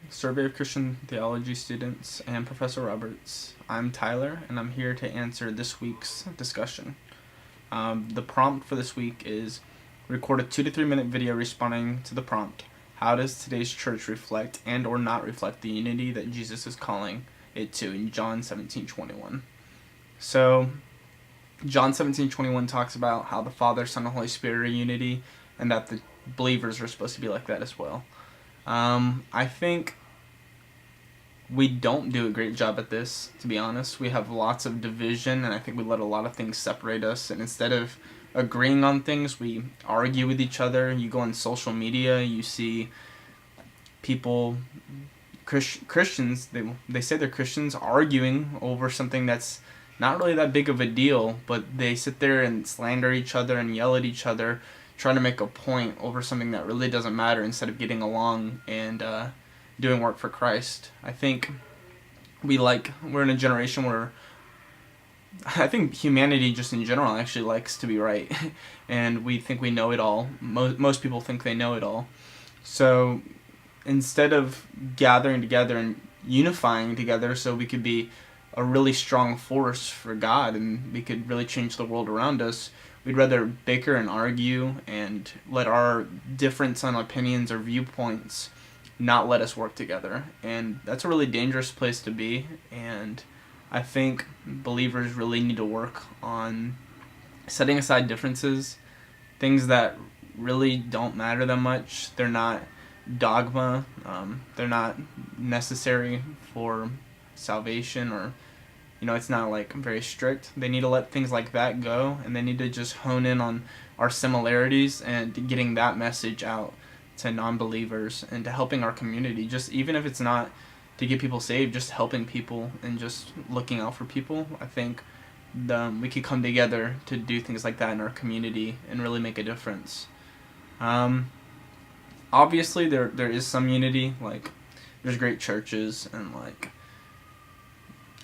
Survey of Christian Theology students, and Professor Roberts. I'm Tyler, and I'm here to answer this week's discussion. The prompt for this week is record a 2 to 3 minute video responding to the prompt. How does today's church reflect and or not reflect the unity that Jesus is calling it to in John 17:21? So, John 17:21 talks about how the Father, Son, and Holy Spirit are unity, and that the believers are supposed to be like that as well. I think we don't do a great job at this, to be honest. We have lots of division, and I think we let a lot of things separate us. And instead of agreeing on things, we argue with each other. You go on social media, you see people, Christians, they say they're Christians, arguing over something that's not really that big of a deal, but they sit there and slander each other and yell at each other, trying to make a point over something that really doesn't matter instead of getting along and doing work for Christ. I think we're in a generation where I think humanity just in general actually likes to be right, and we think we know it all. Most people think they know it all. So instead of gathering together and unifying together so we could be a really strong force for God and we could really change the world around us, we'd rather bicker and argue and let our difference on opinions or viewpoints not let us work together. And that's a really dangerous place to be. And I think believers really need to work on setting aside differences, things that really don't matter that much. They're not dogma. They're not necessary for salvation, or it's not like very strict. They need to let things like that go, and they need to just hone in on our similarities and getting that message out to non-believers and to helping our community. Just even if it's not to get people saved, just helping people and just looking out for people. I think we could come together to do things like that in our community and really make a difference. Obviously, there is some unity. Like, there's great churches, and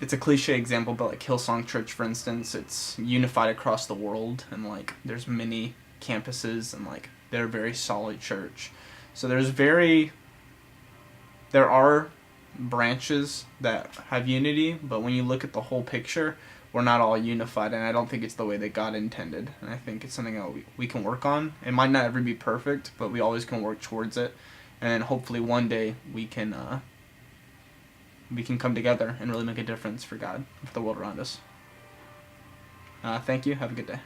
it's a cliche example, but Hillsong Church, for instance, it's unified across the world, and there's many campuses, and they're a very solid church. So there are branches that have unity, but when you look at the whole picture, we're not all unified, and I don't think it's the way that God intended. And I think it's something that we can work on. It might not ever be perfect, but we always can work towards it, and hopefully one day we can come together and really make a difference for God and for the world around us. Thank you. Have a good day.